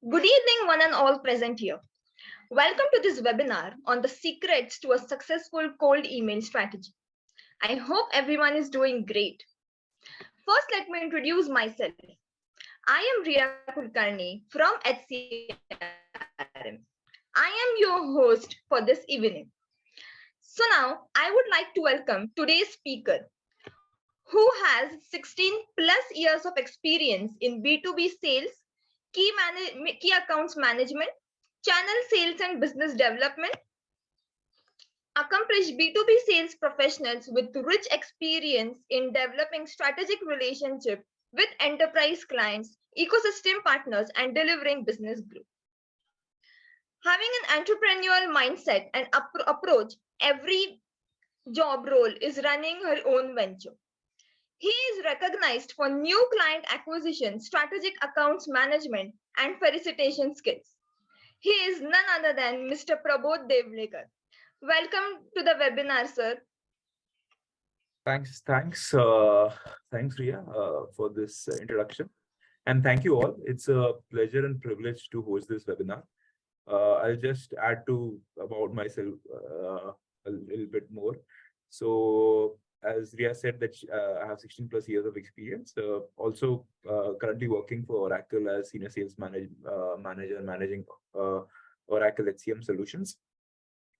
Good evening, one and all present here. Welcome to this webinar on the secrets to a successful cold email strategy. I hope everyone is doing great. First, let me introduce myself. I am Riya Kulkarni from HCRM. I am your host for this evening. So now I would like to welcome today's speaker who has 16 plus years of experience in B2B sales, key accounts management, channel sales and business development, accomplished B2B sales professionals with rich experience in developing strategic relationships with enterprise clients, ecosystem partners, and delivering business growth. Having an entrepreneurial mindset and approach, every job role is running her own venture. He is recognized for new client acquisition, strategic accounts management, and felicitation skills. He is none other than Mr. Prabodh Deolekar. Welcome to the webinar, sir. Thanks, Ria, for this introduction. And thank you all. It's a pleasure and privilege to host this webinar. I'll just add to about myself a little bit more. So, as Ria said, that I have 16 plus years of experience. Also, currently working for Oracle as senior sales manager, managing Oracle HCM solutions.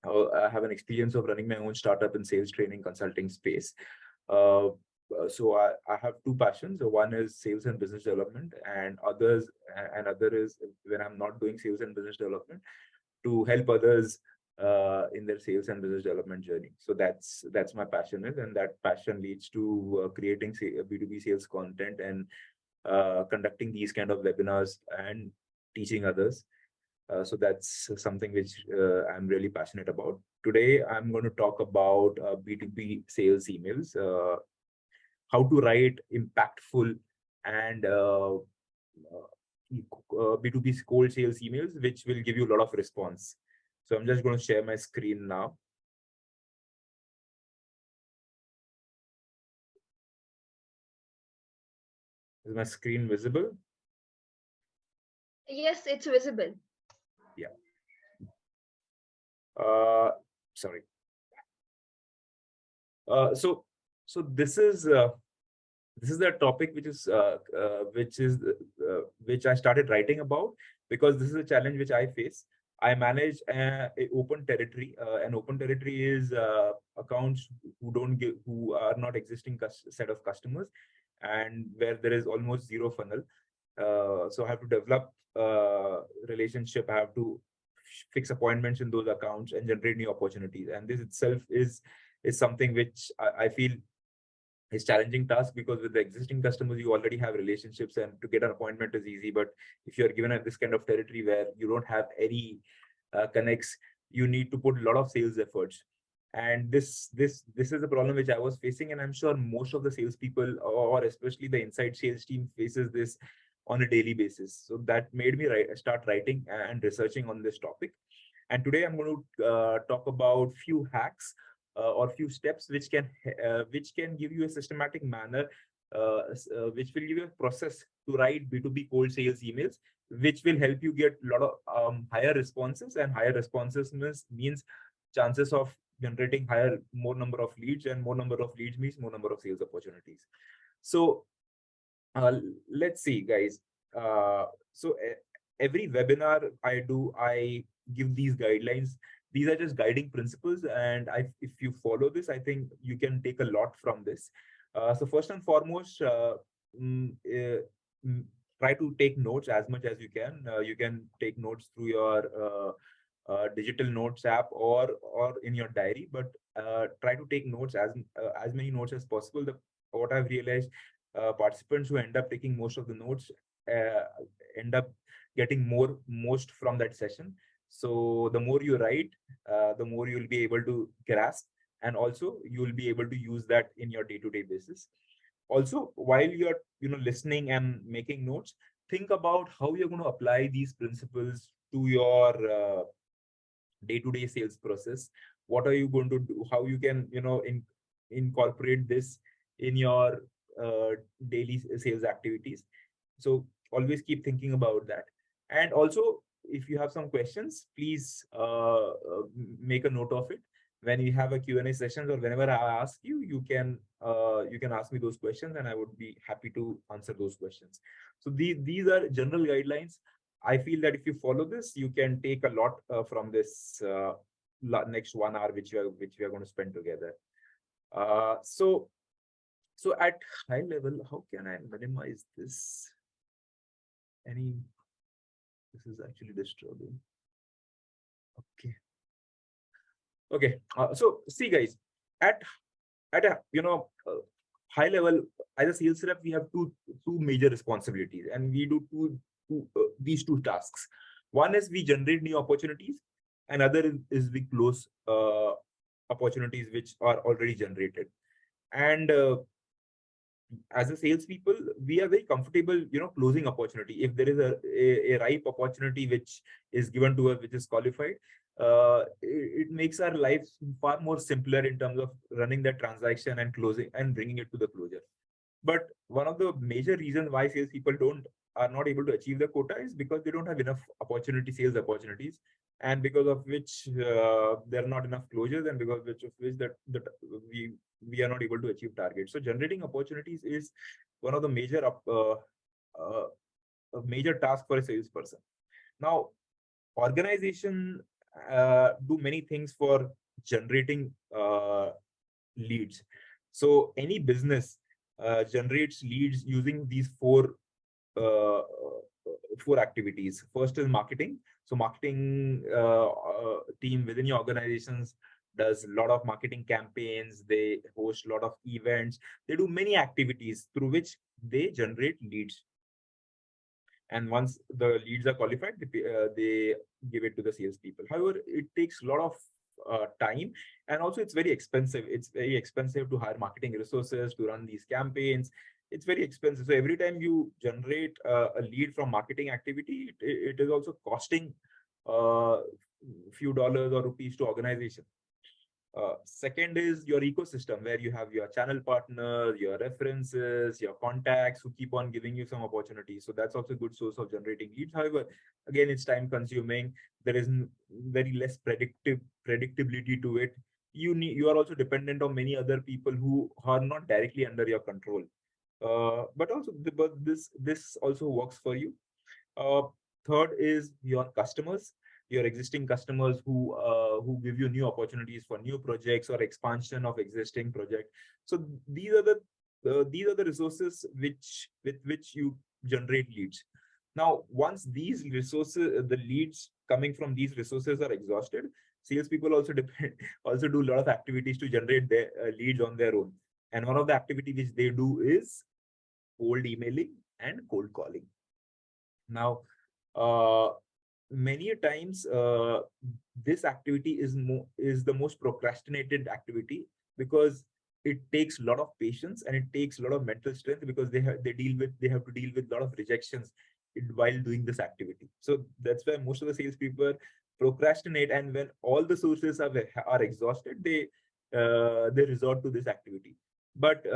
I have an experience of running my own startup in sales training consulting space. So I have two passions. One is sales and business development, and other is when I'm not doing sales and business development, to help others in their sales and business development journey. So that's my passion is, and that passion leads to creating B2B sales content and conducting these kind of webinars and teaching others. So that's something which I'm really passionate about. Today, I'm going to talk about B2B sales emails, how to write impactful and B2B cold sales emails, which will give you a lot of response. So I'm just going to share my screen now. Is my screen visible? Yes, it's visible. Yeah. Sorry. So this is the topic which I started writing about, because this is a challenge which I face. I manage a open territory. An open territory is accounts who are not existing set of customers, and where there is almost zero funnel. So I have to develop relationship. I have to fix appointments in those accounts and generate new opportunities. And this itself is something which I feel is challenging task, because with the existing customers you already have relationships and to get an appointment is easy. But if you're given at this kind of territory where you don't have any connects, you need to put a lot of sales efforts. And this is a problem which I was facing, and I'm sure most of the salespeople, or especially the inside sales team, faces this on a daily basis. So that made me start writing and researching on this topic. And today I'm going to talk about few hacks or few steps which can give you a systematic manner, which will give you a process to write B2B cold sales emails, which will help you get a lot of higher responses. And higher responses means chances of generating more number of leads, and more number of leads means more number of sales opportunities. So let's see, guys. So every webinar I do, I give these guidelines. These are just guiding principles, and if you follow this, I think you can take a lot from this. So first and foremost, mm, uh, try to take notes as much as you can. You can take notes through your digital notes app or in your diary, but try to take notes as many notes as possible. What I've realized, participants who end up taking most of the notes uh, end up getting most from that session. So the more you write, the more you'll be able to grasp, and also you'll be able to use that in your day-to-day basis. Also, while you're listening and making notes, think about how you're going to apply these principles to your day-to-day sales process. What are you going to do? How you can incorporate this in your daily sales activities. So always keep thinking about that. And also, if you have some questions, please make a note of it. When we have a Q&A sessions, or whenever I ask you, you can ask me those questions, and I would be happy to answer those questions. So these are general guidelines. I feel that if you follow this, you can take a lot from this next 1 hour, which we are going to spend together. So at high level, how can I minimize this? This is actually disturbing. Okay. Okay. So see, guys, at a high level, as a sales rep, we have two major responsibilities, and we do these two tasks. One is we generate new opportunities, and other is we close opportunities which are already generated. And as a salespeople, we are very comfortable, closing opportunity. If there is a ripe opportunity which is given to us, which is qualified, it makes our lives far more simpler in terms of running that transaction and closing and bringing it to the closure. But one of the major reasons why salespeople are not able to achieve the quota is because they don't have enough sales opportunities, and because of which there are not enough closures, and because of which that we are not able to achieve targets. So generating opportunities is one of the a major task for a salesperson. Now, organization do many things for generating leads. So any business generates leads using these four activities. First is marketing. So marketing team within your organizations does a lot of marketing campaigns. They host a lot of events. They do many activities through which they generate leads. And once the leads are qualified, they give it to the salespeople. However, it takes a lot of time, and also it's very expensive. It's very expensive to hire marketing resources to run these campaigns. It's very expensive. So every time you generate a lead from marketing activity, it is also costing a few dollars or rupees to organization. Second is your ecosystem, where you have your channel partners, your references, your contacts who keep on giving you some opportunities. So that's also a good source of generating leads. However, again, it's time consuming. There is very less predictability to it. You are also dependent on many other people who are not directly under your control. But this also works for you. Uh, Third is your customers, your existing customers who give you new opportunities for new projects or expansion of existing project. So these are the resources with which you generate leads. Now, once these resources, the leads coming from these resources are exhausted, salespeople also do a lot of activities to generate their leads on their own. And one of the activities which they do is cold emailing and cold calling. Now, many times this activity is the most procrastinated activity, because it takes a lot of patience and it takes a lot of mental strength, because they have to deal with a lot of rejections while doing this activity. So that's why most of the salespeople procrastinate, and when all the sources are exhausted, they resort to this activity. But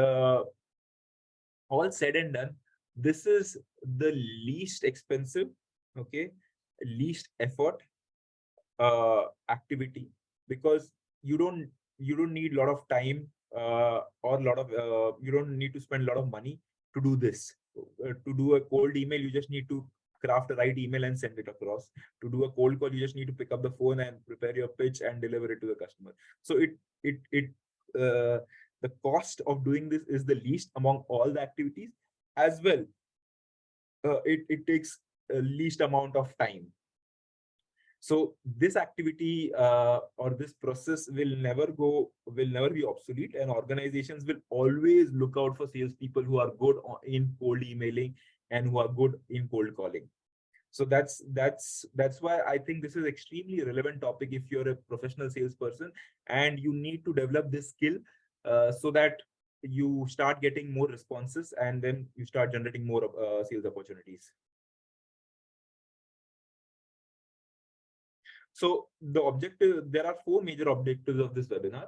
all said and done, this is the least expensive, okay, least effort activity, because you don't need a lot of time, or a lot of you don't need to spend a lot of money to do this. To do a cold email, you just need to craft a right email and send it across. To do a cold call, you just need to pick up the phone and prepare your pitch and deliver it to the customer. So it the cost of doing this is the least among all the activities. As well, it takes least amount of time. So this activity or this process will never be obsolete, and organizations will always look out for salespeople who are good in cold emailing and who are good in cold calling. So that's why I think this is extremely relevant topic if you're a professional salesperson, and you need to develop this skill so that you start getting more responses, and then you start generating more sales opportunities. So there are four major objectives of this webinar,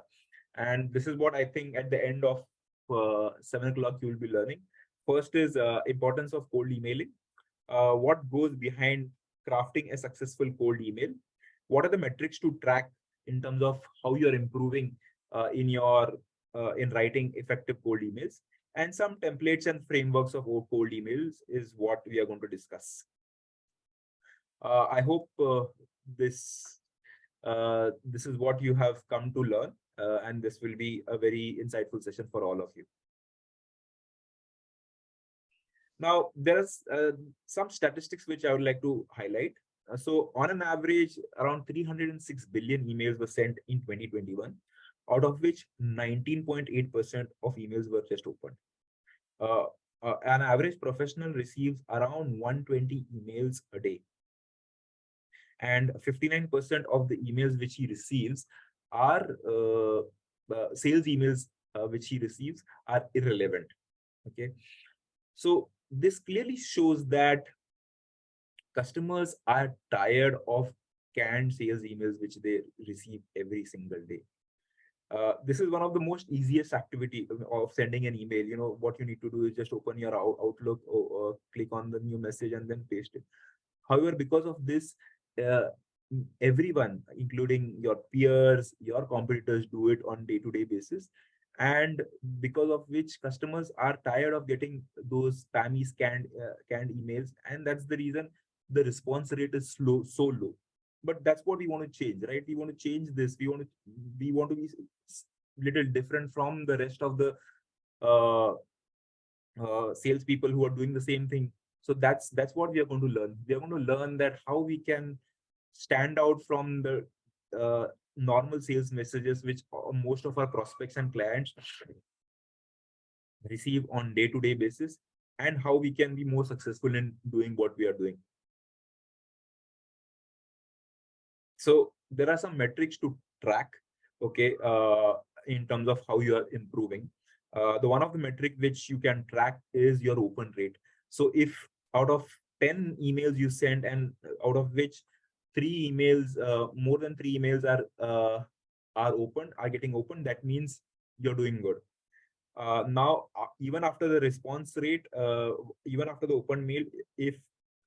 and this is what I think at the end of 7 o'clock you will be learning. First is importance of cold emailing. What goes behind crafting a successful cold email, what are the metrics to track in terms of how you're improving in your in writing effective cold emails, and some templates and frameworks of cold emails is what we are going to discuss. I hope this is what you have come to learn, and this will be a very insightful session for all of you. Now, there's some statistics which I would like to highlight. So on an average, around 306 billion emails were sent in 2021, out of which 19.8% of emails were just opened. An average professional receives around 120 emails a day, and 59% of the emails which he receives are sales emails which he receives are irrelevant. Okay, so this clearly shows that customers are tired of canned sales emails which they receive every single day. This is one of the most easiest activity of sending an email. You know what you need to do is just open your Outlook, or click on the new message and then paste it. However, because of this, uh, everyone, including your peers, your competitors, do it on day-to-day basis, and because of which customers are tired of getting those spammy canned emails, and that's the reason the response rate is so low. But that's what we want to change, right? We want to change this. We want to be little different from the rest of the uh, salespeople who are doing the same thing. So that's what we are going to learn. We are going to learn that how we can stand out from the normal sales messages which most of our prospects and clients receive on day-to-day basis, and how we can be more successful in doing what we are doing. So there are some metrics to track, okay, in terms of how you are improving. The one of the metric which you can track is your open rate. So if out of 10 emails you send, and out of which more than three emails are getting opened, that means you're doing good. Now, even after the response rate, even after the open mail, if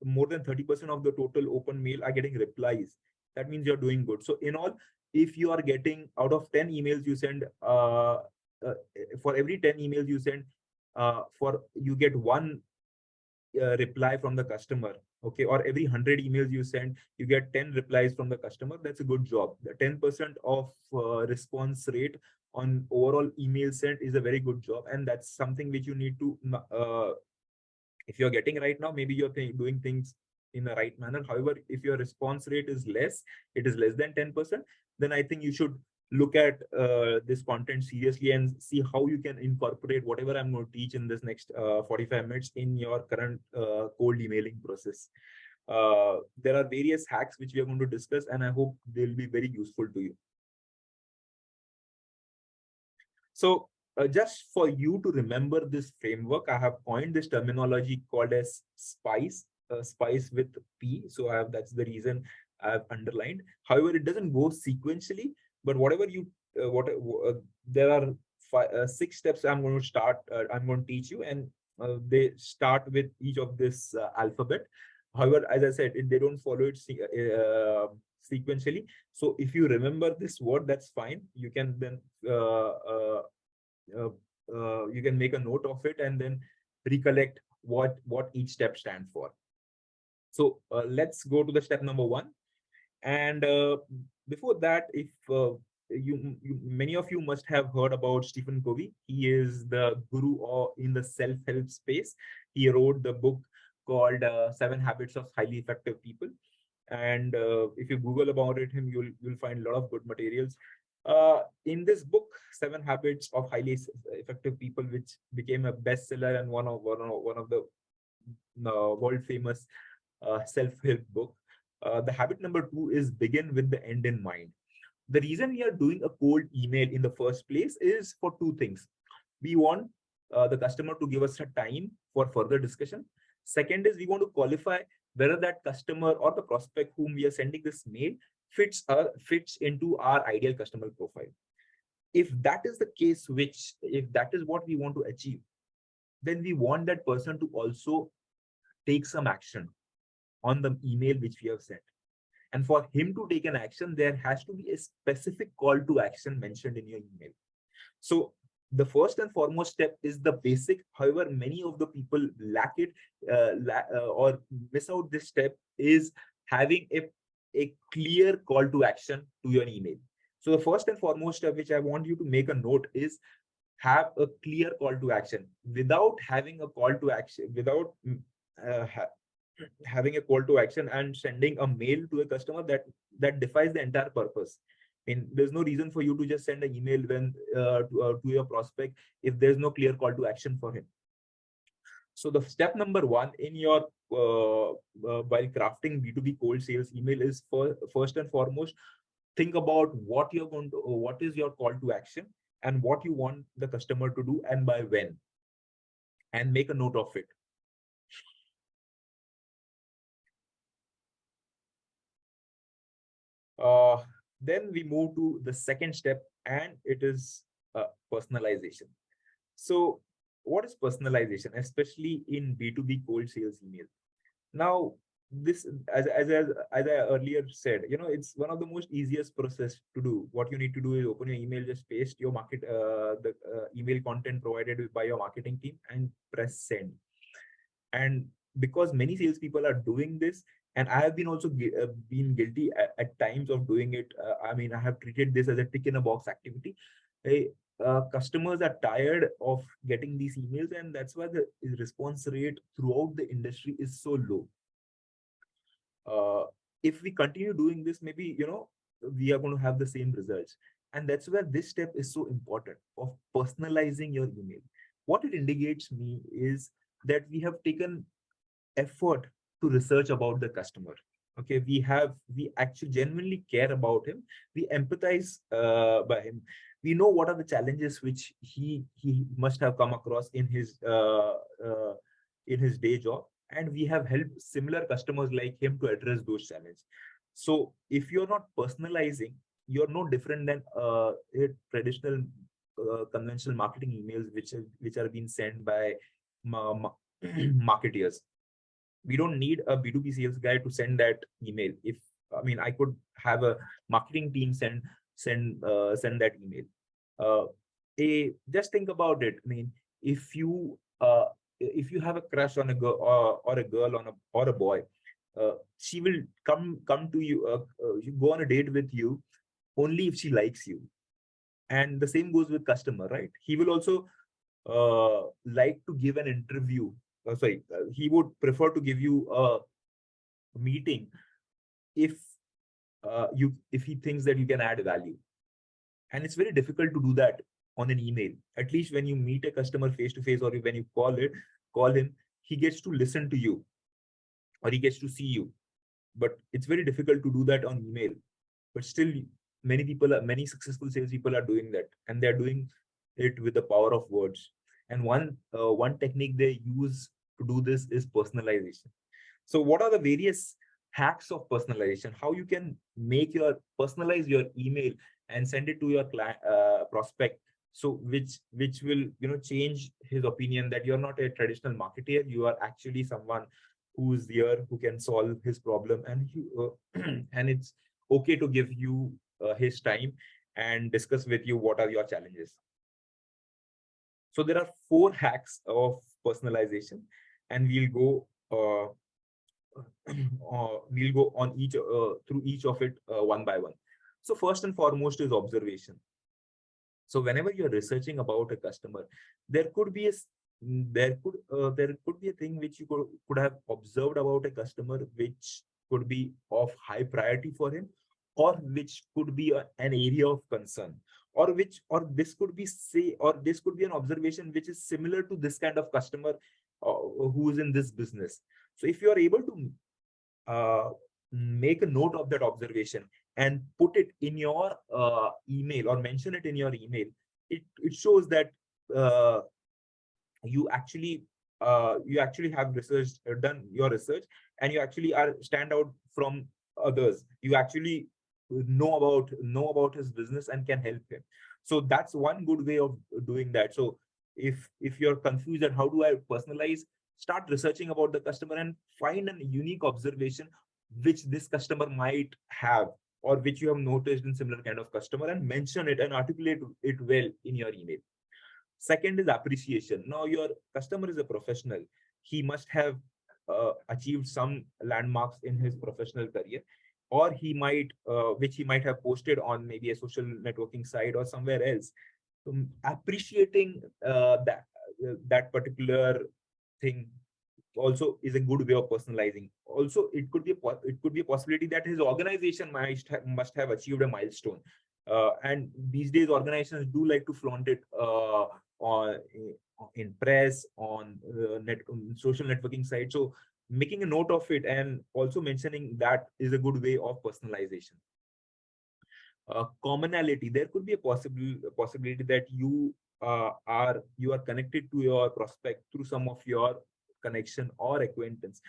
more than 30% of the total open mail are getting replies, that means you're doing good. So in all, if you are getting out of 10 emails you send, for every 10 emails you send, you get one reply from the customer, okay, or every 100 emails you send, you get 10 replies from the customer, that's a good job. The 10% of response rate on overall email sent is a very good job, and that's something which you need to, if you're getting right now, maybe you're doing things in the right manner. However, if your response rate is less, it is less than 10%, then I think you should look at this content seriously and see how you can incorporate whatever I'm going to teach in this next 45 minutes in your current cold emailing process. There are various hacks which we are going to discuss, and I hope they'll be very useful to you. So just for you to remember this framework, I have coined this terminology called as SPICE, SPICE with P. So that's the reason I've underlined. However, it doesn't go sequentially, but whatever you, there are 6 steps I'm going to start, I'm going to teach you, and they start with each of this alphabet. However, as I said, they don't follow it sequentially. So if you remember this word, that's fine. You can then you can make a note of it and then recollect what each step stands for. So let's go to the step number 1. And before that, if many of you must have heard about Stephen Covey. He is the guru in the self-help space. He wrote the book called 7 Habits of Highly Effective People. And if you Google about it, you'll find a lot of good materials. In this book, 7 Habits of Highly Effective People, which became a bestseller and one of the world famous self-help book. The habit number 2 is begin with the end in mind. The reason we are doing a cold email in the first place is for 2 things. We want the customer to give us a time for further discussion. Second is we want to qualify whether that customer or the prospect whom we are sending this mail fits into our ideal customer profile. If that is the case, if that is what we want to achieve, then we want that person to also take some action. on the email which we have sent. And for him to take an action, there has to be a specific call to action mentioned in your email. So the first and foremost step is the basic. However, many of the people lack it, or miss out this step, is having a clear call to action to your email. So the first and foremost step which I want you to make a note is have a clear call to action. Without having a call to action, without uh, ha- having a call to action and sending a mail to a customer, that defies the entire purpose. I mean, there's no reason for you to just send an email when to your prospect if there's no clear call to action for him. So the step number one in your while crafting B2B cold sales email is, first and foremost, think about what is your call to action and what you want the customer to do and by when, and make a note of it. Then we move to the second step, and it is personalization. So what is personalization, especially in B2B cold sales email? Now, this, as I earlier said, it's one of the most easiest process to do. What you need to do is open your email, just paste your the email content provided by your marketing team, and press send. And because many salespeople are doing this, and I have been also been guilty at times of doing it. I mean, I have treated this as a tick in a box activity. Customers are tired of getting these emails, and that's why the response rate throughout the industry is so low. If we continue doing this, maybe we are going to have the same results. And that's where this step is so important, of personalizing your email. What it indicates me is that we have taken effort to research about the customer. Okay, we actually genuinely care about him. We empathize by him. We know what are the challenges which he must have come across in his day job, and we have helped similar customers like him to address those challenges. So if you're not personalizing, you're no different than a traditional conventional marketing emails which are being sent by marketeers. We don't need a B2B sales guy to send that email. I could have a marketing team send that email. Just think about it. I mean, if you have a crush on a girl, or a girl or a boy, she will come to you, you go on a date with you only if she likes you. And the same goes with customer, right? He will also like to give an interview. He would prefer to give you a meeting if if he thinks that you can add value. And it's very difficult to do that on an email. At least when you meet a customer face to face, or when you call him, he gets to listen to you, or he gets to see you. But it's very difficult to do that on email. But still, many successful salespeople are doing that, and they're doing it with the power of words. And one technique they use to do this is personalization. So what are the various hacks of personalization? How you can personalize your email and send it to your prospect, so which will change his opinion that you're not a traditional marketer, you are actually someone who's there, who can solve his problem, and and it's okay to give you his time and discuss with you what are your challenges. So there are 4 hacks of personalization, and we'll go on each through each of it one by one. So first and foremost is observation. So whenever you're researching about a customer, there could be a thing which you could have observed about a customer, which could be of high priority for him, or which could be an area of concern, or this could be an observation which is similar to this kind of customer who is in this business. So if you are able to make a note of that observation and put it in your email, or mention it in your email, it shows that uh, you actually have done your research, and you actually are stand out from others. You actually know about his business and can help him. So that's one good way of doing that. So if you're confused at how do I personalize, start researching about the customer and find a unique observation which this customer might have, or which you have noticed in similar kind of customer, and mention it and articulate it well in your email. Second is appreciation. Now your customer is a professional. He must have achieved some landmarks in his professional career, or he might which he might have posted on maybe a social networking site or somewhere else. So appreciating that particular thing also is a good way of personalizing. Also, it could be a possibility that his organization must have achieved a milestone, and these days organizations do like to flaunt it on in press, on social networking site. So making a note of it and also mentioning that is a good way of personalization. Commonality, there could be a possibility that you are connected to your prospect through some of your connection or acquaintance.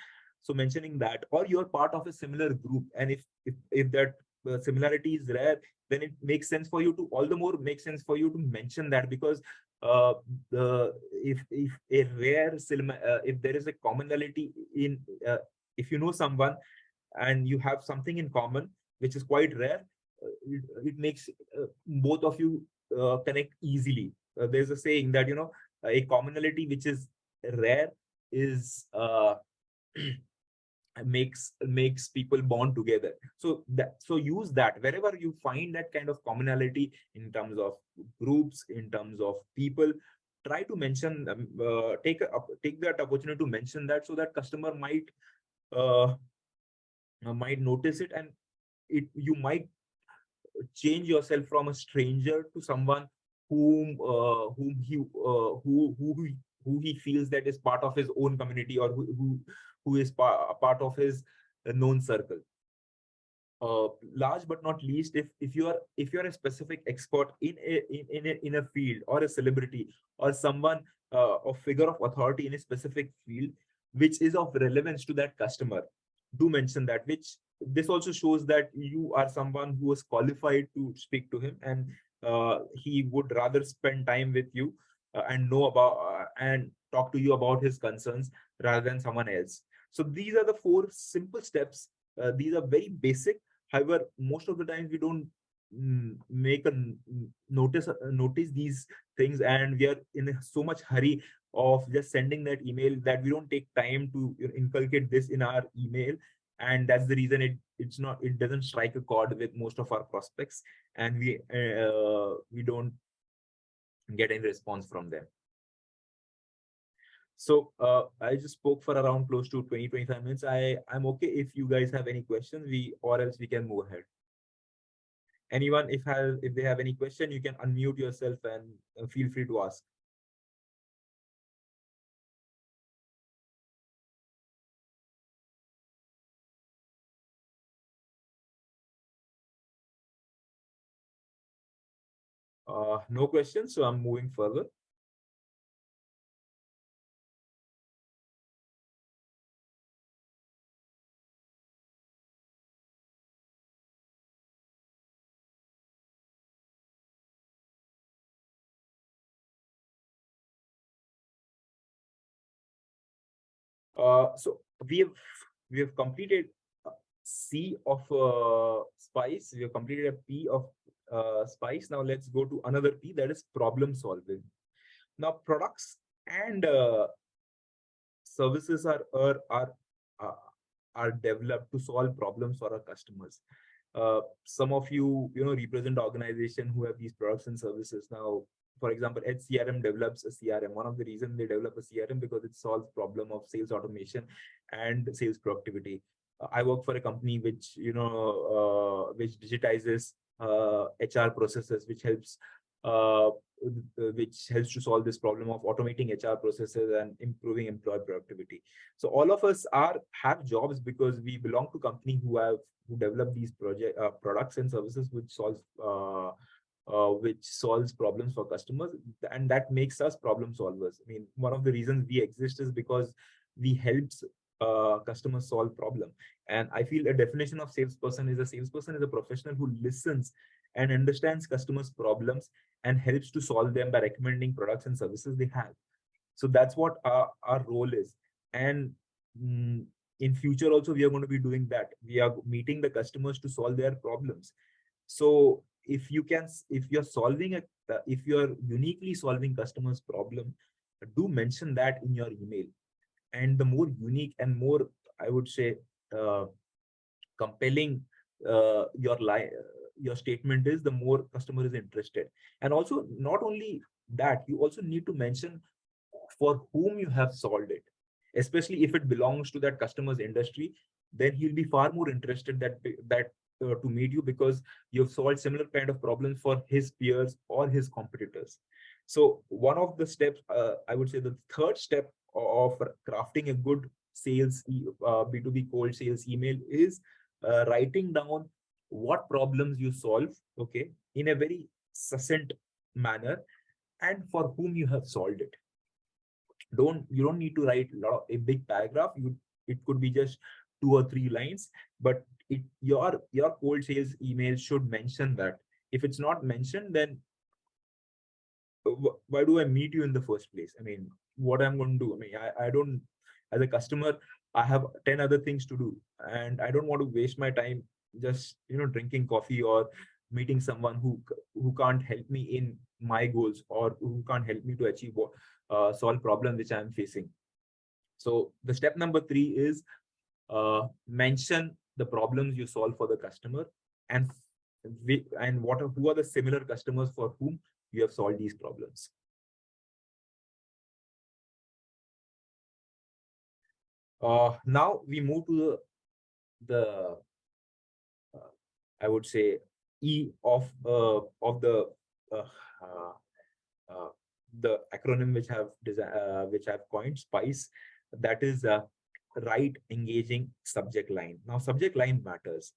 So mentioning that, or you're part of a similar group, and if that similarity is rare, then it makes sense for you to, all the more makes sense for you to mention that, because uh, the if a if there is a commonality in if you know someone and you have something in common which is quite rare, it makes both of you connect easily. There's a saying that, a commonality which is rare is makes people bond together. So use that wherever you find that kind of commonality in terms of groups, in terms of people. Try to mention, take that opportunity to mention that, so that customer uh, might notice it, and you might change yourself from a stranger to someone who he feels that is part of his own community, or who is a part of his known circle. Last but not least, if you are a specific expert in a field, or a celebrity, or someone, a figure of authority in a specific field which is of relevance to that customer, do mention that. Which this also shows that you are someone who is qualified to speak to him, and he would rather spend time with you and know about and talk to you about his concerns rather than someone else. So these are the four simple steps. These are very basic. However, most of the times we don't make a notice these things, and we are in so much hurry of just sending that email that we don't take time to inculcate this in our email, and that's the reason it doesn't strike a chord with most of our prospects, and we don't get any response from them. So I just spoke for around close to 20-25 minutes. I'm okay if you guys have any questions, or else we can move ahead. Anyone, if they have any question, you can unmute yourself and feel free to ask. No questions, so I'm moving further. So we have completed C of spice. We have completed a P of spice. Now let's go to another P, that is problem solving. Now products and services are are developed to solve problems for our customers. Some of you represent organization who have these products and services. Now, for example, HCRM develops a CRM. One of the reasons they develop a CRM because it solves problem of sales automation and sales productivity. I work for a company which digitizes HR processes, which helps to solve this problem of automating HR processes and improving employee productivity. So all of us have jobs because we belong to company who develop these products and services which solves problems for customers, and that makes us problem solvers. I mean, one of the reasons we exist is because we help customer solve problem. And I feel a definition of salesperson is a professional who listens and understands customers' problems and helps to solve them by recommending products and services they have. So that's what our role is. And mm, in future also, we are going to be doing that. We are meeting the customers to solve their problems. So if you're solving if you're uniquely solving customers' problem, do mention that in your email. And the more unique and more, I would say, uh, compelling your statement is, the more customer is interested. And also, not only that, you also need to mention for whom you have solved it. Especially if it belongs to that customer's industry, then he'll be far more interested to meet you, because you've solved similar kind of problems for his peers or his competitors. So one of the steps, I would say the third step of crafting a good B2B cold sales email is writing down what problems you solve, okay, in a very succinct manner, and for whom you have solved it. You don't need to write a big paragraph. It could be just 2 or 3 lines, but your cold sales email should mention that. If it's not mentioned, then why do I meet you in the first place? I mean, what I'm going to do? I mean, I don't, as a customer, I have 10 other things to do, and I don't want to waste my time just, drinking coffee or meeting someone who can't help me in my goals, or who can't help me to achieve solve problem which I'm facing. So the step number 3 is mention the problems you solve for the customer, and who are the similar customers for whom you have solved these problems. Now we move to the I would say E of uh, uh, the acronym which I've coined, SPICE. That is right engaging subject line. Now subject line matters.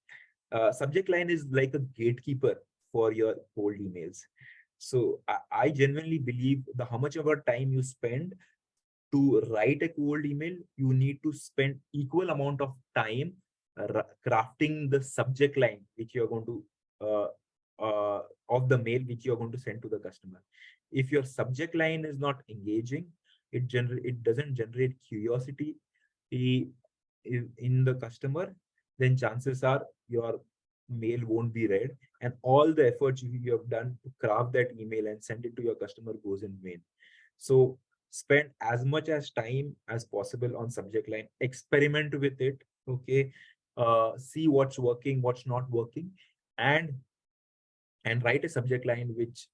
Subject line is like a gatekeeper for your cold emails. So I genuinely believe the how much of our time you spend to write a cold email, you need to spend equal amount of time crafting the subject line which you're going to uh, of the mail which you're going to send to the customer. If your subject line is not engaging, it doesn't generate curiosity in the customer, then chances are your mail won't be read, and all the efforts you have done to craft that email and send it to your customer goes in vain. So spend as much as time as possible on subject line, experiment with it, okay, see what's working, what's not working, and write a subject line which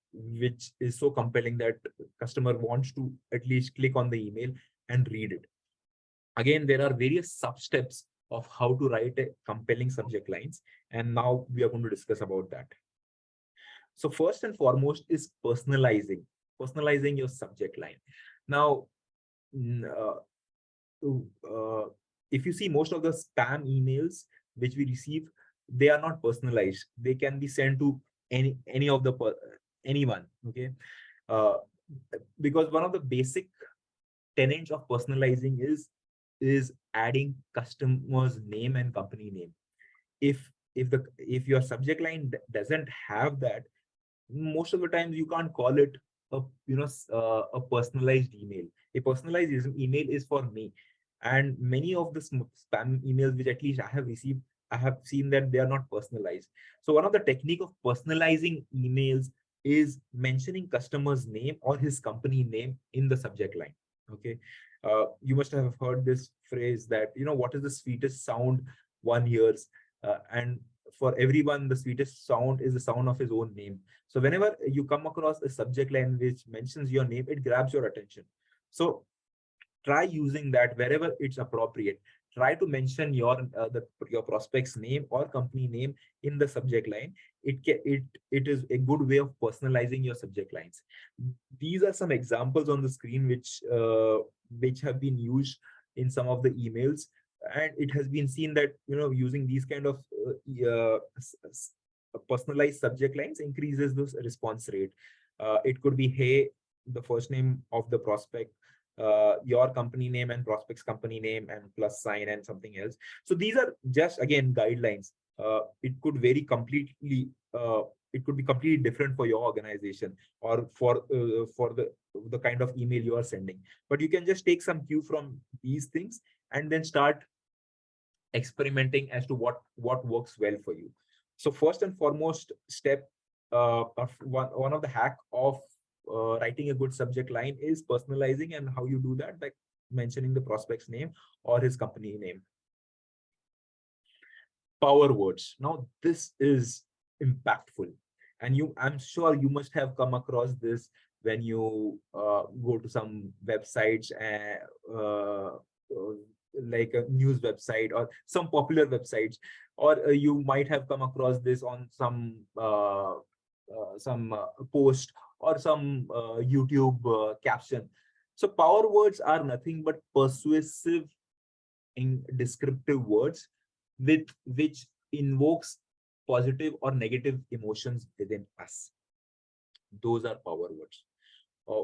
is so compelling that customer wants to at least click on the email and read it. Again, there are various sub steps of how to write a compelling subject lines, and now we are going to discuss about that. So first and foremost is personalizing your subject line. Now, uh, if you see most of the spam emails which we receive, they are not personalized. They can be sent to any of the anyone, okay. uh, because one of the basic tenets of personalizing is adding customer's name and company name. If your subject line doesn't have that, most of the times you can't call it a personalized email. A personalized email is for me, and many of the spam emails which at least I have received, I have seen that they are not personalized. So one of the technique of personalizing emails is mentioning customer's name or his company name in the subject line, okay. You must have heard this phrase that, what is the sweetest sound one hears, and for everyone the sweetest sound is the sound of his own name. So whenever you come across a subject line which mentions your name, it grabs your attention. So try using that wherever it's appropriate. Try to mention your prospect's name or company name in the subject line. It is a good way of personalizing your subject lines. These are some examples on the screen which have been used in some of the emails, and it has been seen that using these kind of personalized subject lines increases the response rate. It could be, hey, the first name of the prospect, your company name and prospect's company name and plus sign and something else. So these are just again guidelines. It could vary completely. It could be completely different for your organization or for the kind of email you are sending. But you can just take some cue from these things and then start experimenting as to what works well for you. So first and foremost step, of one of the hack of writing a good subject line is personalizing, and how you do that by mentioning the prospect's name or his company name. Power words. Now this is impactful, and I'm sure you must have come across this when you go to some websites and like a news website or some popular websites, or you might have come across this on some post or some YouTube caption. So power words are nothing but persuasive in descriptive words with which invokes positive or negative emotions within us. Those are power words.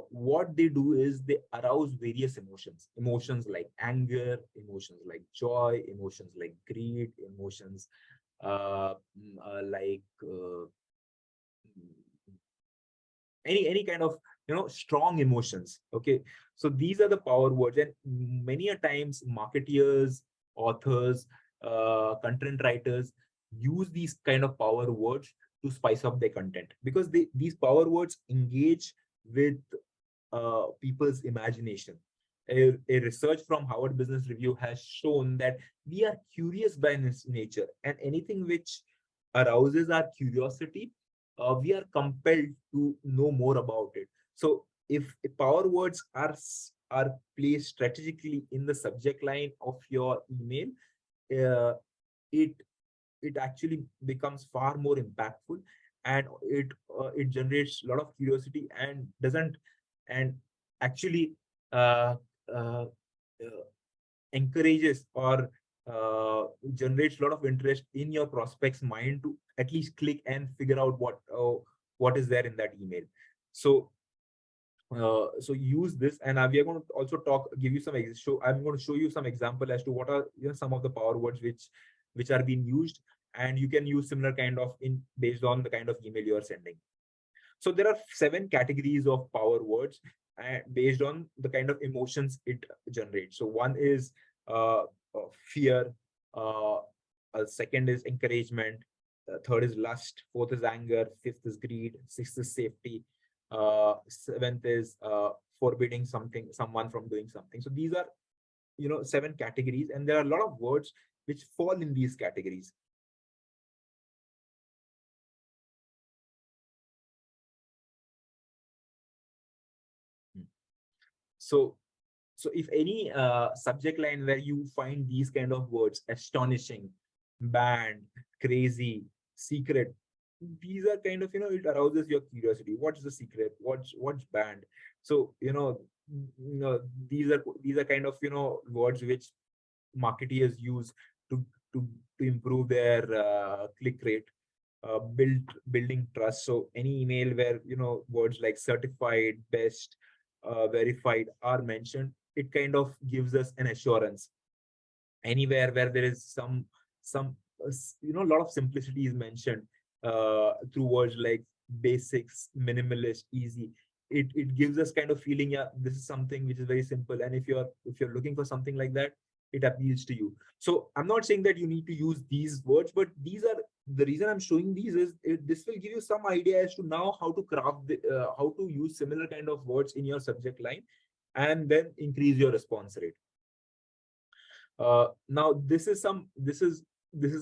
What they do is they arouse various emotions like anger, emotions like joy, emotions like greed, emotions like any kind of strong emotions. Okay, so these are the power words, and many a times marketeers, authors, content writers use these kind of power words to spice up their content, because these power words engage with people's imagination. A research from Harvard Business Review has shown that we are curious by nature, and anything which arouses our curiosity, we are compelled to know more about it. So if power words are placed strategically in the subject line of your email, uh, it it actually becomes far more impactful, and it generates a lot of curiosity and doesn't and actually uh, uh, uh, encourages or generates a lot of interest in your prospect's mind to at least click and figure out what is there in that email. So so use this, and we are going to also give you some I'm going to show you some example as to what are some of the power words which are being used, and you can use similar kind of in based on the kind of email you are sending. So there are 7 categories of power words based on the kind of emotions it generates. So one is fear, uh, second is encouragement, third is lust, fourth is anger, fifth is greed, sixth is safety, seventh is forbidding someone from doing something. So these are 7 categories, and there are a lot of words which fall in these categories. So if any subject line where you find these kind of words, astonishing, banned, crazy, secret, these are kind of, it arouses your curiosity. What's the secret? What's banned? So, these are kind of, words which marketeers use to to to improve their click rate, building trust. So any email where words like certified, best, verified are mentioned, it kind of gives us an assurance. Anywhere where there is some a lot of simplicity is mentioned through words like basics, minimalist, easy, it gives us kind of feeling, yeah, this is something which is very simple, and if you're looking for something like that, it appeals to you. So I'm not saying that you need to use these words, but these are the reason I'm showing these is this will give you some idea as to now how to craft how to use similar kind of words in your subject line and then increase your response rate. Now this is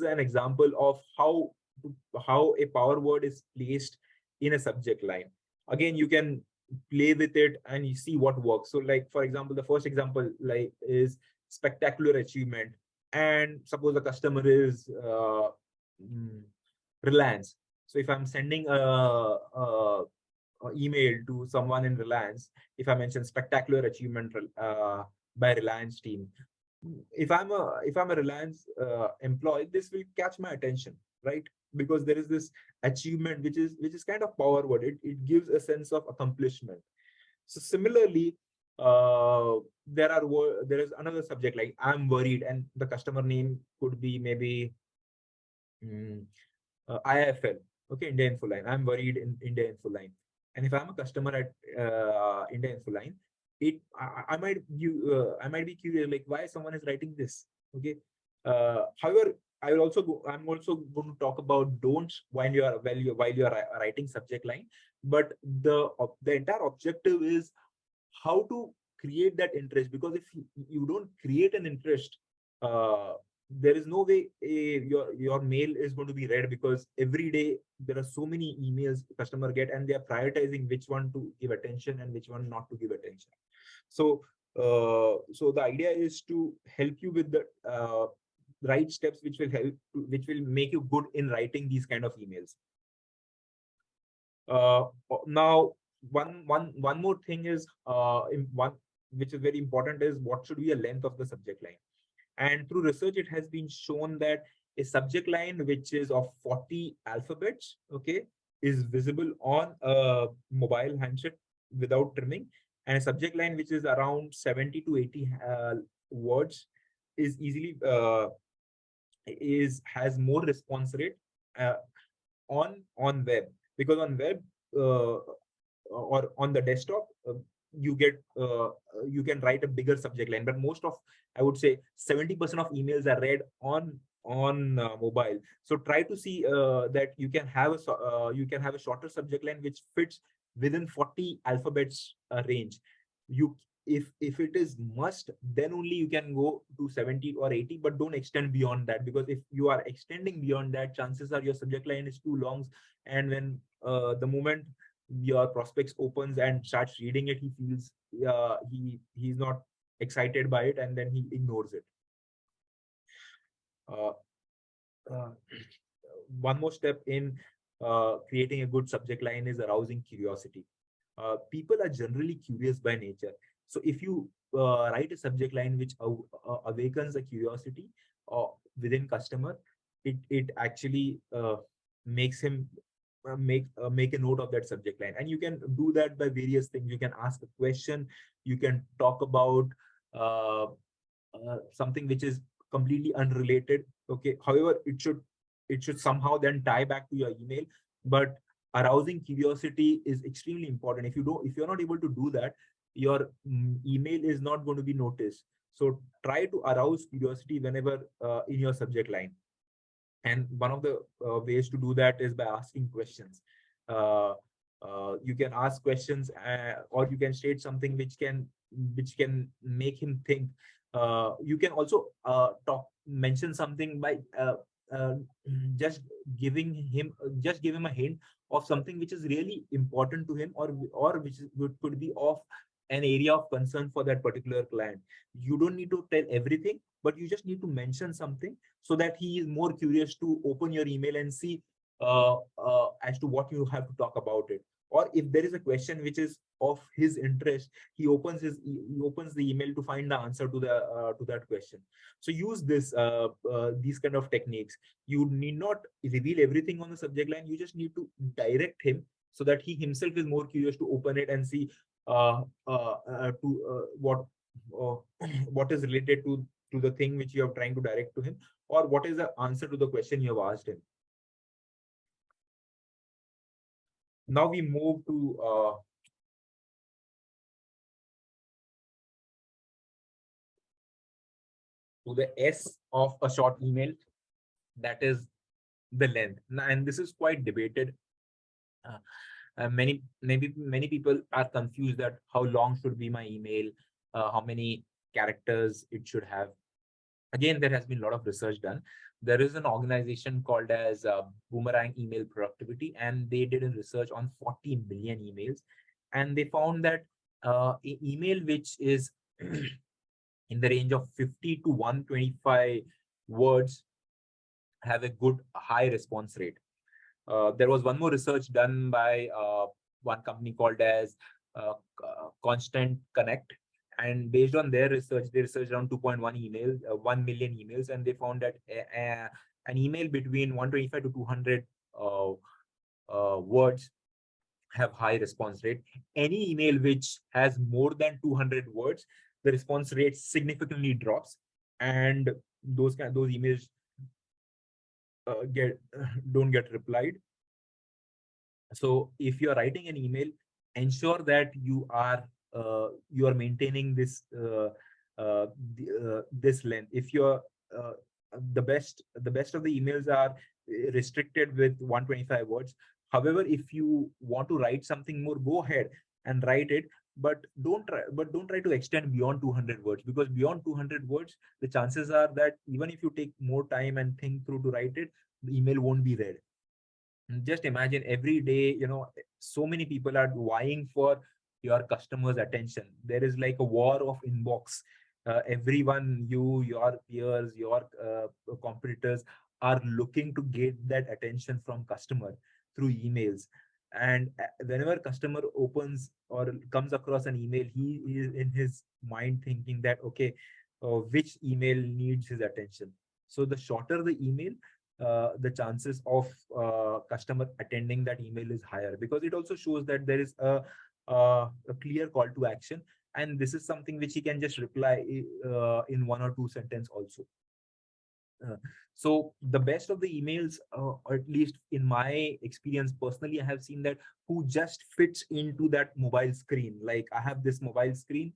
an example of how a power word is placed in a subject line. Again, you can play with it and you see what works. So like, for example, the first example like is spectacular achievement, and suppose the customer is mm, Reliance. So if I'm sending a email to someone in Reliance, if I mention spectacular achievement by Reliance team, if I'm a Reliance employee, this will catch my attention, right? Because there is this achievement which is kind of power word. It gives a sense of accomplishment. So similarly, there is another subject like I'm worried, and the customer name could be maybe mm, IIFL, okay, India Infoline. I'm worried in India Infoline, and if I'm a customer at India Infoline, I might I might be curious like why someone is writing this. Okay, however, I'm also going to talk about don'ts while you are writing subject line, but the entire objective is how to create that interest, because if you don't create an interest, uh, there is no way your mail is going to be read, because every day there are so many emails customer get, and they are prioritizing which one to give attention and which one not to give attention. So so the idea is to help you with the right steps which will make you good in writing these kind of emails. Now, one more thing is one which is very important is what should be a length of the subject line. And through research, it has been shown that a subject line which is of 40 alphabets, okay, is visible on a mobile handset without trimming, and a subject line which is around 70 to 80 words is easily is has more response rate uh, on web, because on web uh, or on the desktop you get you can write a bigger subject line, but most of, I would say, 70% of emails are read on mobile. So try to see that you can have you can have a shorter subject line which fits within 40 alphabets range. You, if it is must, then only you can go to 70 or 80, but don't extend beyond that, because if you are extending beyond that, chances are your subject line is too long, and when the moment your prospects opens and starts reading it, he feels he's not excited by it, and then he ignores it. uh, uh, one more step in creating a good subject line is arousing curiosity. People are generally curious by nature. So if you write a subject line which awakens a curiosity within customer, it actually makes him make a note of that subject line. And you can do that by various things. You can ask a question, you can talk about uh, something which is completely unrelated, okay, however it should somehow then tie back to your email. But arousing curiosity is extremely important. If you're not able to do that, your email is not going to be noticed. So try to arouse curiosity whenever in your subject line. And one of the ways to do that is by asking questions. uh, you can ask questions, or you can state something which can make him think. You can also mention something by uh, just just give him a hint of something which is really important to him, or could be of an area of concern for that particular client. You don't need to tell everything, but you just need to mention something so that he is more curious to open your email and see as to what you have to talk about it. Or if there is a question which is of his interest, he opens the email to find the answer to that question. So use these kind of techniques. You need not reveal everything on the subject line. You just need to direct him so that he himself is more curious to open it and see to what uh, what is related to the thing which you are trying to direct to him, or what is the answer to the question you have asked him. Now we move to the S of a short email, that is the length. And this is quite debated. Uh, many people are confused that how long should be my email, how many characters it should have. Again, there has been a lot of research done. There is an organization called as Boomerang Email Productivity, and they did a research on 40 million emails, and they found that email which is in the range of 50 to 125 words have a good high response rate. There was one more research done by one company called as Constant Connect, and based on their research, they researched around 2.1 emails, 1 million emails, and they found that an email between 125 to 200 words have high response rate. Any email which has more than 200 words, the response rate significantly drops, and those emails get don't get replied. So if you are writing an email, ensure that you are maintaining this length. If you're uh, the best of the emails are restricted with 125 words. However, if you want to write something more, go ahead and write it, but don't try to extend beyond 200 words, because beyond 200 words, the chances are that even if you take more time and think through to write it, the email won't be read. Just imagine every day, so many people are vying for your customers' attention. There is like a war of inbox. Everyone, your peers, your competitors are looking to get that attention from customer through emails. And whenever customer opens or comes across an email, he is in his mind thinking that, okay, which email needs his attention. So the shorter the email, the chances of customer attending that email is higher, because it also shows that there is a clear call to action, and this is something which he can just reply in one or two sentence also. uh, so the best of the emails, or at least in my experience personally, I have seen that who just fits into that mobile screen. Like, I have this mobile screen.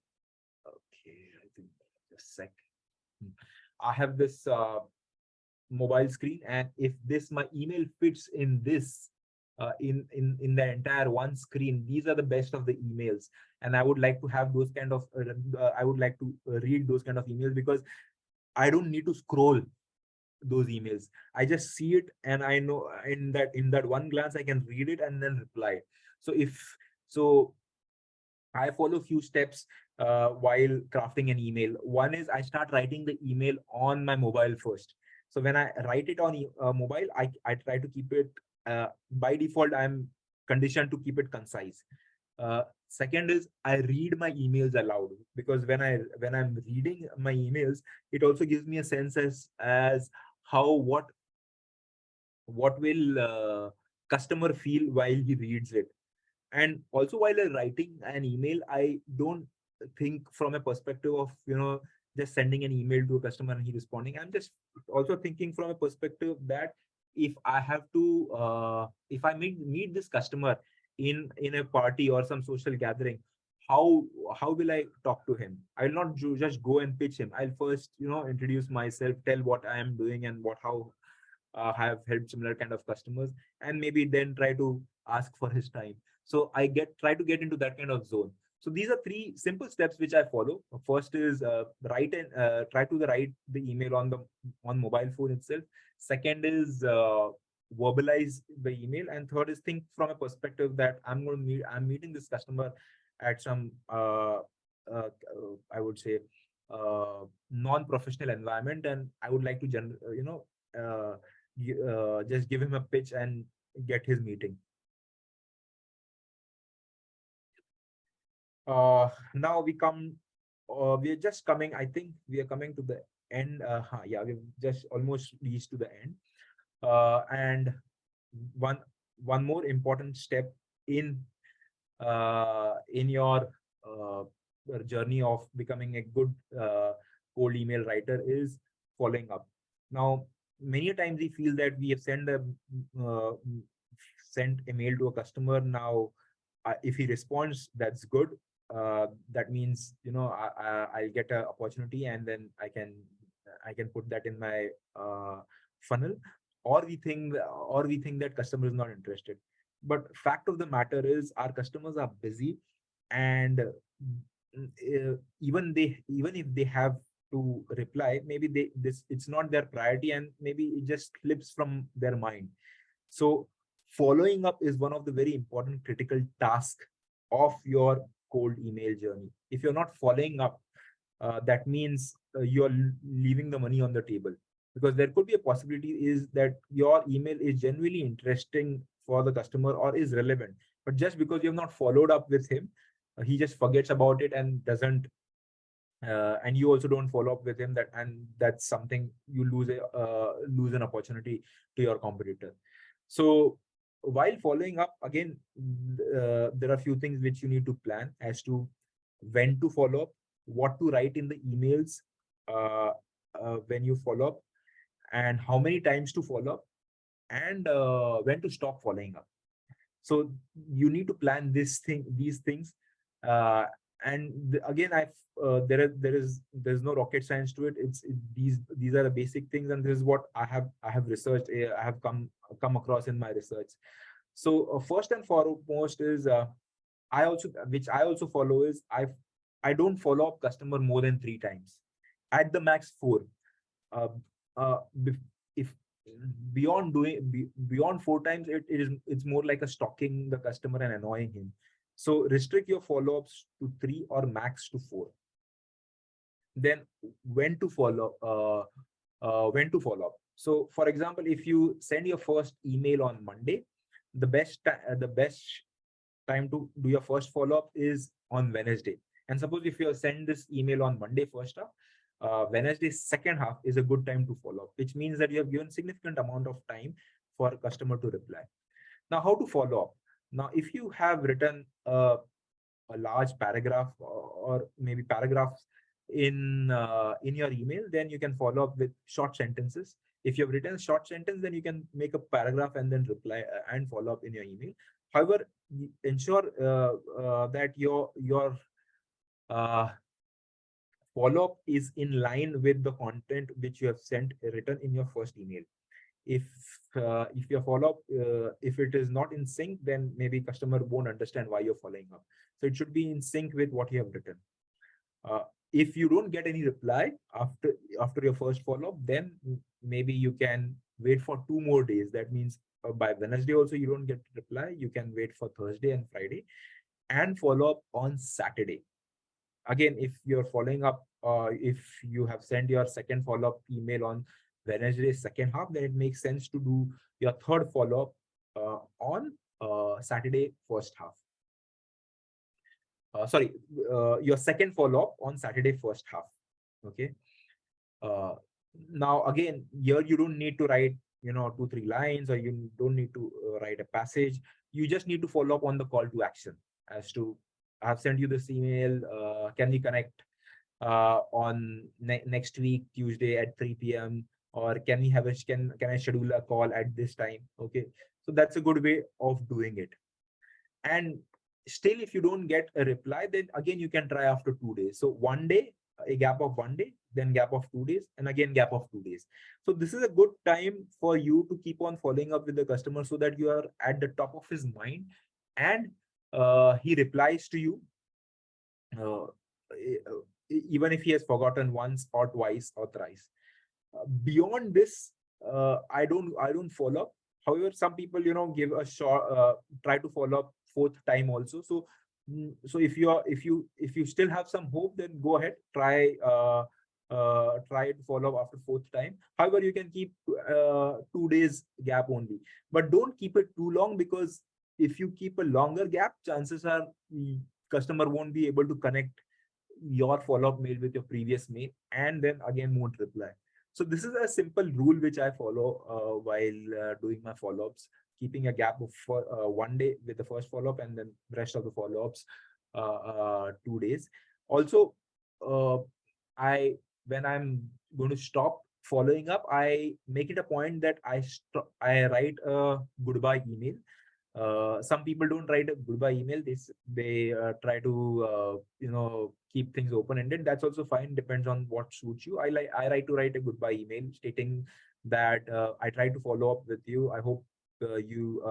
Okay, I think just a sec. Hmm. I have this mobile screen, and if this my email fits in this in the entire one screen, these are the best of the emails. And I would like to have those kind of I would like to read those kind of emails, because I don't need to scroll those emails. I just see it, and I know in that one glance I can read it and then reply. So I follow few steps while crafting an email. One is I start writing the email on my mobile first. So when I write it on mobile, I try to keep it, by default, I'm conditioned to keep it concise. Second is I read my emails aloud, because when I'm reading my emails, it also gives me a sense as how what will customer feel while he reads it. And also, while I'm writing an email, I don't think from a perspective of just sending an email to a customer and he responding. I'm just also thinking from a perspective that if I meet this customer in a party or some social gathering, how how will I talk to him? I'll not just go and pitch him. I'll first introduce myself, tell what I am doing and what how have helped similar kind of customers, and maybe then try to ask for his time. So I try to get into that kind of zone. So these are three simple steps which I follow. First is try to write the email on mobile phone itself. Second is verbalize the email, and third is think from a perspective that I'm meeting this customer at some I would say non-professional environment, and I would like to uh, just give him a pitch and get his meeting. Now we are just coming. I think we are coming to the end. Yeah, we've just almost reached to the end. And one one more important step in your journey of becoming a good cold email writer is following up. Now, many times we feel that we have uh, sent a mail to a customer. Now, if he responds, that's good. That means I'll get an opportunity, and then I can put that in my funnel. Or we think that customer is not interested. But fact of the matter is, our customers are busy, and even if they have to reply, maybe it's not their priority, and maybe it just slips from their mind. So following up is one of the very important critical tasks of your cold email journey. If you're not following up, that means you're leaving the money on the table, because there could be a possibility is that your email is genuinely interesting for the customer or is relevant, but just because you have not followed up with him, he just forgets about it and doesn't and you also don't follow up with him, and that's something you lose an opportunity to your competitor. So while following up, again, there are a few things which you need to plan as to when to follow up, what to write in the emails uh, when you follow up, and how many times to follow up, and when to stop following up. So you need to plan these things, uh, and again, there's no rocket science to it. These are the basic things, and this is what I have researched. I have come across in my research. So first and foremost is I also follow is I don't follow up customer more than 3 times, at the max 4. uh, uh, if beyond 4 times, it's more like a stalking the customer and annoying him. So restrict your follow-ups to 3 or max to 4. Then when to follow up. So for example, if you send your first email on Monday, the best time to do your first follow-up is on Wednesday. And suppose if you send this email on Monday first half, Wednesday second half is a good time to follow up, which means that you have given significant amount of time for a customer to reply. Now, how to follow up? Now, if you have written a large paragraph, or maybe paragraphs in your email, then you can follow up with short sentences. If you have written a short sentence, then you can make a paragraph and then reply and follow up in your email. However, ensure that your uh, follow up is in line with the content which you have sent written in your first email. If your follow up, if it is not in sync, then maybe customer won't understand why you're following up. So it should be in sync with what you have written. If you don't get any reply after your first follow up, then maybe you can wait for 2 more days. That means by Wednesday also you don't get reply, you can wait for Thursday and Friday, and follow up on Saturday. Again, if you're following up, if you have sent your second follow up email on Wednesday second half, then it makes sense to do your third follow up on Saturday first half. Sorry, your second follow up on Saturday first half. Okay. Uh, Now again, here you don't need to write 2-3 lines, or you don't need to write a passage. You just need to follow up on the call to action, as to, I have sent you this email, can we connect on next week Tuesday at 3 p.m., or can we have can I schedule a call at this time? Okay, so that's a good way of doing it. And still, if you don't get a reply, then again you can try after 2 days. So one day, a gap of 1 day, then gap of 2 days, and again gap of 2 days. So this is a good time for you to keep on following up with the customer, so that you are at the top of his mind, and he replies to you, uh, even if he has forgotten once or twice or thrice. Beyond this, I don't follow up. However, some people give a short, try to follow up fourth time also. So if you still have some hope, then go ahead, try to follow up after fourth time. However, you can keep 2 days gap only, but don't keep it too long, because if you keep a longer gap, chances are customer won't be able to connect your follow-up mail with your previous mail, and then again won't reply. So this is a simple rule which I follow while doing my follow-ups, keeping a gap of 1 day with the first follow-up, and then rest of the follow-ups 2 days. Also, uh, I when I'm going to stop following up, I make it a point that I write a goodbye email. Some people don't write a goodbye email. They try to keep things open ended. That's also fine, depends on what suits you. I like to write a goodbye email stating that I try to follow up with you. I hope you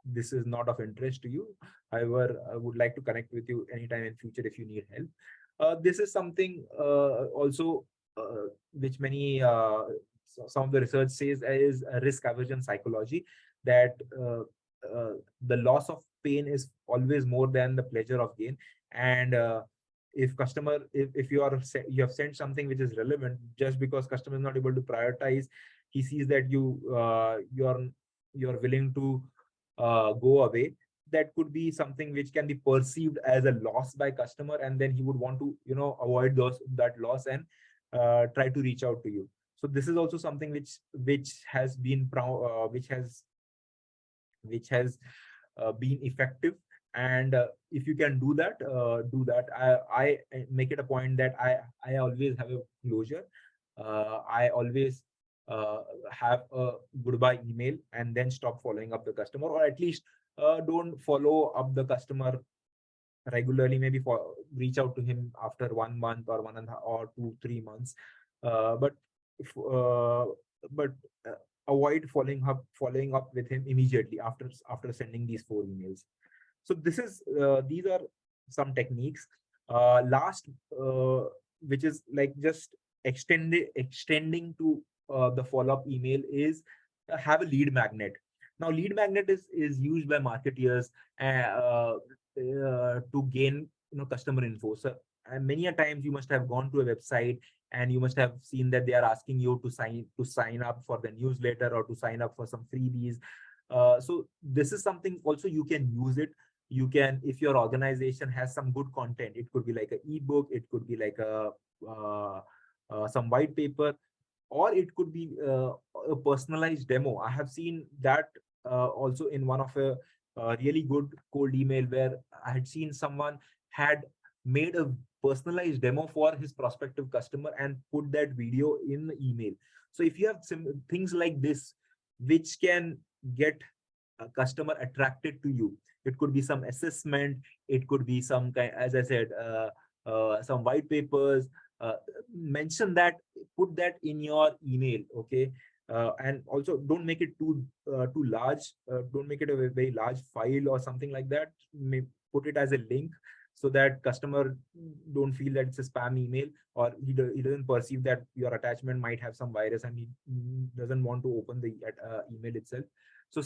this is not of interest to you. However, I would like to connect with you anytime in future if you need help. This is something also which some of the research says is a risk aversion psychology, that the loss of pain is always more than the pleasure of gain. And if you have sent something which is relevant, just because customer is not able to prioritize, he sees that you're willing to go away, that could be something which can be perceived as a loss by customer, and then he would want to avoid that loss, and try to reach out to you. So this is also something which has which has been effective. And if you can do that, do that. I make it a point that I always have a closure. I always uh, have a goodbye email and then stop following up the customer, or at least don't follow up the customer regularly. Maybe for reach out to him after 1 month or 1.5 or 2 3 months, but if, but avoid following up with him immediately after sending these 4 emails. So this is these are some techniques. Last, which is like just extending to the follow-up email, is have a lead magnet. Now lead magnet is used by marketeers to gain customer info. So and many a times you must have gone to a website and you must have seen that they are asking you to sign up for the newsletter or to sign up for some freebies. So this is something also you can use it. You can, if your organization has some good content, it could be like an ebook, it could be like uh, some white paper, or it could be a personalized demo. I have seen that also in one of a really good cold email, where I had seen someone had made a personalized demo for his prospective customer and put that video in the email. So if you have some things like this which can get a customer attracted to you, it could be some assessment, it could be some kind, as I said, some white papers, mention that, put that in your email. Okay. And also don't make it too large. Don't make it a very large file or something like that. Put it as a link, so that customer don't feel that it's a spam email, or he doesn't perceive that your attachment might have some virus and he doesn't want to open the email itself. So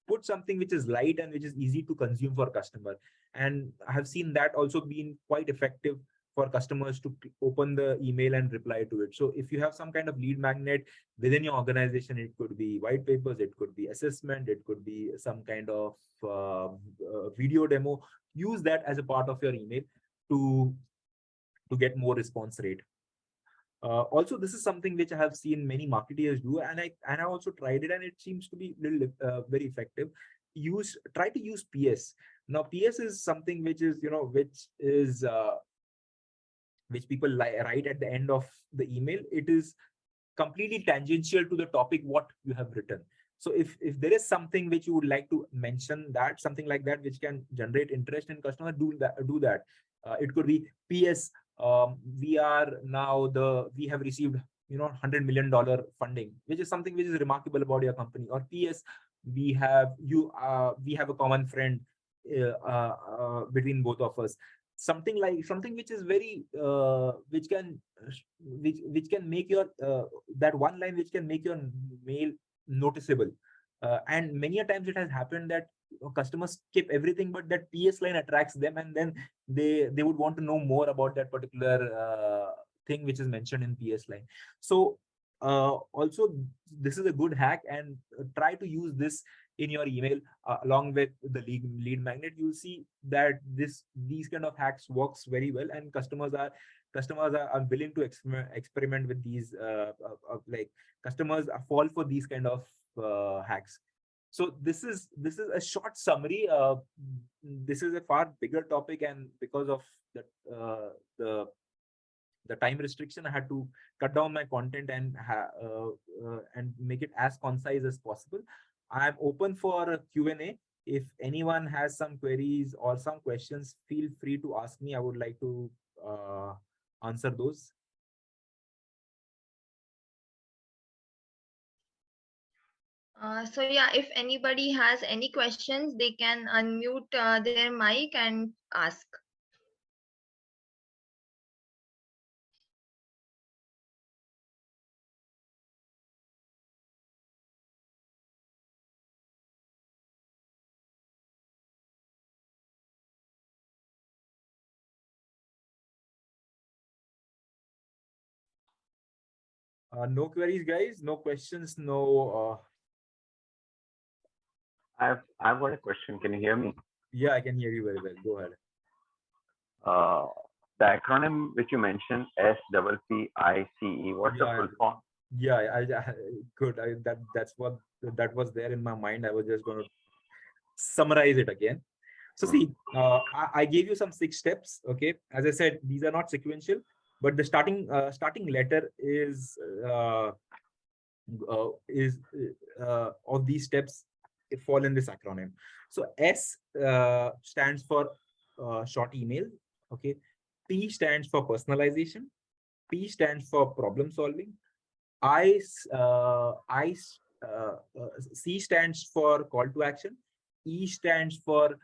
put something which is light and which is easy to consume for customer. And I have seen that also being quite effective for customers to open the email and reply to it. So if you have some kind of lead magnet within your organization, it could be white papers, it could be assessment, it could be some kind of video demo. Use that as a part of your email to get more response rate. Also, this is something which I have seen many marketeers do, and I also tried it, and it seems to be very effective. Try to use PS. Now, PS is something which is which people write at the end of the email. It is completely tangential to the topic what you have written. So if there is something which you would like to mention, that something like that which can generate interest in customer, do that. It could be PS, we have received $100 million funding, which is something which is remarkable about your company. Or PS, we have a common friend between both of us. Something which is very which can make your that one line which can make your mail noticeable. And many a times it has happened that customers skip everything, but that PS line attracts them, and then they would want to know more about that particular thing which is mentioned in PS line. So also, this is a good hack, and try to use this in your email along with the lead magnet. You'll see that these kind of hacks works very well, and customers are willing to experiment with these like customers fall for these kind of hacks. So this is a short summary. This is a far bigger topic, and because of the time restriction, I had to cut down my content and make it as concise as possible. I'm open for a Q&A. If anyone has some queries or some questions, feel free to ask me. I would like to answer those. So yeah, if anybody has any questions, they can unmute their mic and ask. No queries, guys. No questions. No. I've got a question. Can you hear me? Yeah, I can hear you very well. Go ahead. Uh, the acronym which you mentioned, SWP Ice, what's the Yeah, full form? yeah. Good. That was there in my mind. I was just going to summarize it again. So see, I gave you some 6 steps. Okay, as I said, these are not sequential, but the starting letter is of these steps fall in this acronym. So S stands for short email. Okay, P stands for personalization. P stands for problem solving. C stands for call to action. E stands for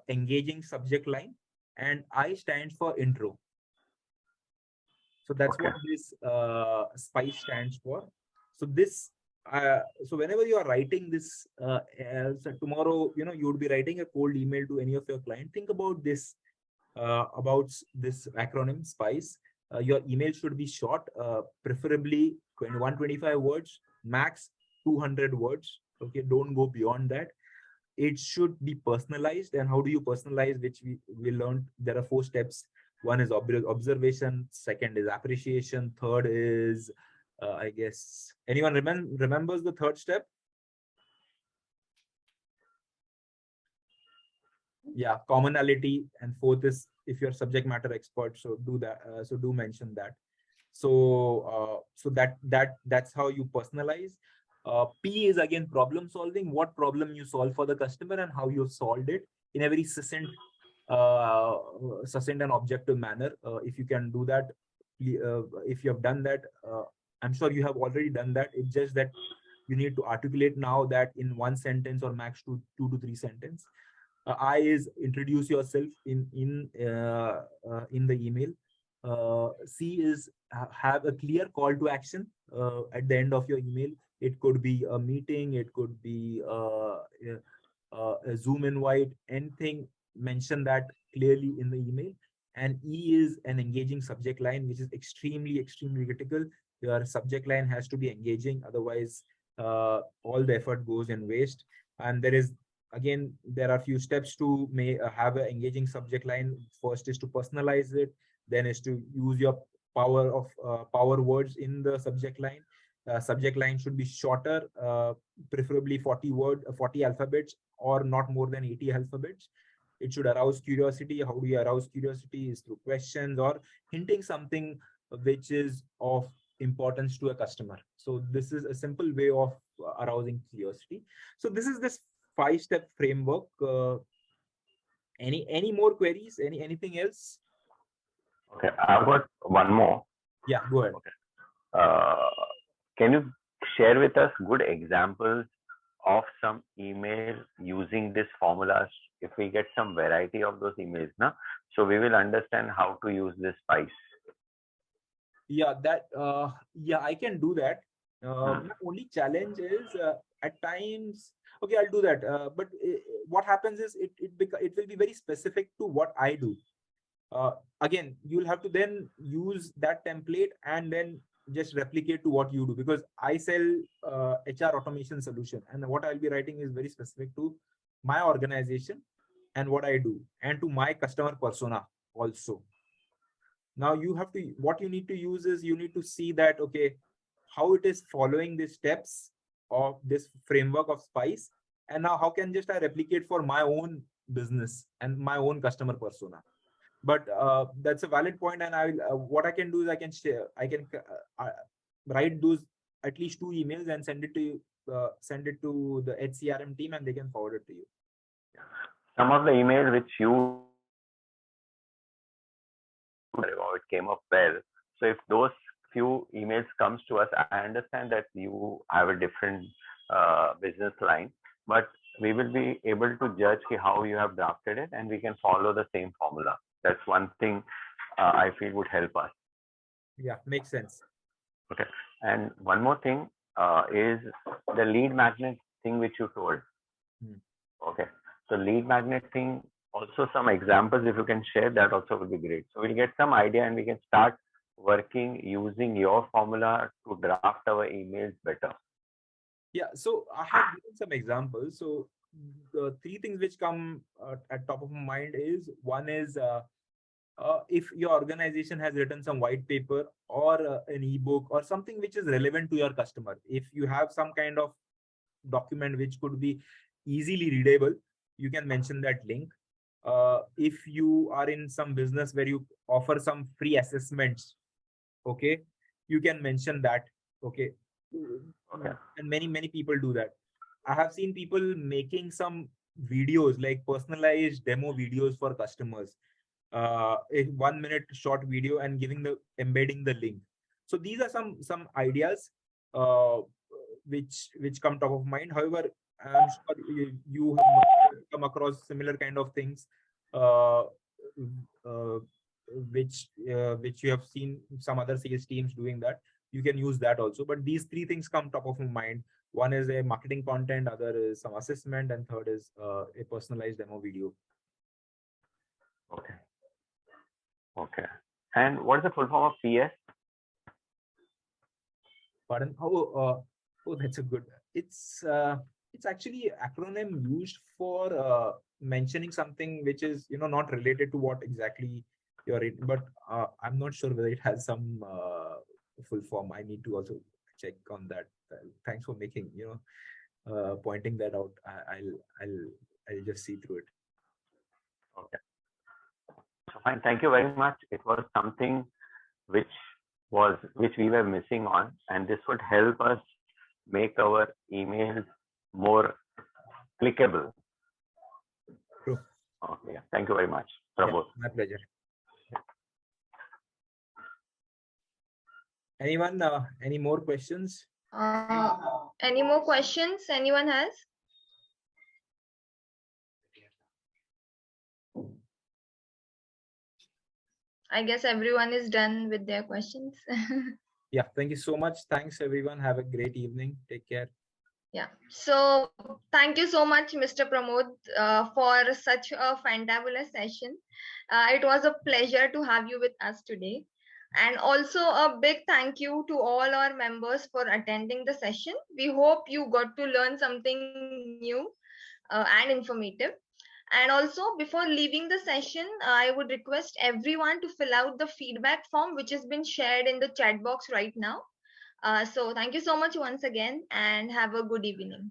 engaging subject line, and I stands for intro. So that's Okay. what this SPICE stands for. So this, so whenever you are writing this, so tomorrow, you would be writing a cold email to any of your client. Think about this, about this acronym SPICE. Your email should be short, preferably 125 words, max 200 words. Okay, don't go beyond that. It should be personalized. And how do you personalize, which we learned? There are 4 steps. One is observation, second is appreciation, third is I guess anyone remembers the third step? Yeah, commonality. And fourth is if you're subject matter expert, so do that, so do mention that. So that's how you personalize. P is again problem solving. What problem you solve for the customer and how you solved it in a very succinct and objective manner. If you can do that, if you have done that, I'm sure you have already done that. It's just that you need to articulate now that in 1 sentence or max 2 to 3 sentences. I is introduce yourself in the email. C is have a clear call to action at the end of your email. It could be a meeting, it could be a Zoom invite, anything. Mention that clearly in the email. And E is an engaging subject line, which is extremely critical. Your subject line has to be engaging, otherwise all the effort goes in waste. And there are a few steps to have an engaging subject line. First is to personalize it, then is to use your power words in the subject line. Subject line should be shorter, preferably 40 alphabets, or not more than 80 alphabets. It should arouse curiosity. How do you arouse curiosity? Is through questions or hinting something which is of importance to a customer. So this is a simple way of arousing curiosity. So this is this 5-step framework. Any more queries? Anything else? Okay, I've got one more. Yeah, go ahead. Okay. Can you share with us good examples of some email using these formulas? If we get some variety of those emails, so we will understand how to use this SPICE. Yeah, I can do that. My only challenge is at times. Okay, I'll do that. But what happens is it will be very specific to what I do. Again, you'll have to then use that template and then just replicate to what you do, because I sell HR automation solution, and what I'll be writing is very specific to my organization and what I do, and to my customer persona also. Now what you need to use is you need to see that, okay, how it is following the steps of this framework of SPICE, and now how can just I replicate for my own business and my own customer persona. But that's a valid point, and what I can do is I can write those at least 2 emails and send it to the HCRM team, and they can forward it to you. Some of the emails which you it came up well. So if those few emails comes to us, I understand that you have a different business line, but we will be able to judge how you have drafted it, and we can follow the same formula. That's one thing I feel would help us. Yeah, makes sense. Okay. And one more thing is the lead magnet thing which you told. Okay. So lead magnet thing, also some examples, if you can share, that also will be great. So we'll get some idea and we can start working using your formula to draft our emails better. Yeah, so I have given some examples. So the 3 things which come at top of my mind is, one is if your organization has written some white paper or an ebook or something which is relevant to your customer. If you have some kind of document which could be easily readable, you can mention that link. If you are in some business where you offer some free assessments, okay, you can mention that. Okay. Okay. And many people do that. I have seen people making some videos, like personalized demo videos for customers, a 1 minute short video, and embedding the link. So these are some ideas uh, which come top of mind. However, I'm sure you have come across similar kind of things, uh, uh, which you have seen some other sales teams doing that. You can use that also. But these three things come top of my mind. One is a marketing content, other is some assessment, and third is a personalized demo video. Okay. Okay. And what is the full form of PS? Pardon? Oh, that's a good. It's actually acronym used for mentioning something which is not related to what exactly you're in. But I'm not sure whether it has some full form. I need to also check on that. Thanks for making pointing that out. I'll just see through it. Okay. So fine. Thank you very much. It was something which we were missing on, and this would help us make our emails more clickable. True. Okay. Thank you very much, Prabodh. Yeah, my pleasure. Anyone? Any more questions? Any more questions anyone has? I guess everyone is done with their questions. Yeah, thank you so much. Thanks, everyone. Have a great evening. Take care. Yeah. So thank you so much, Mr. Pramod, for such a fantabulous session. It was a pleasure to have you with us today. And also a big thank you to all our members for attending the session. We hope you got to learn something new and informative. And also, before leaving the session, I would request everyone to fill out the feedback form, which has been shared in the chat box right now. So thank you so much once again, and have a good evening.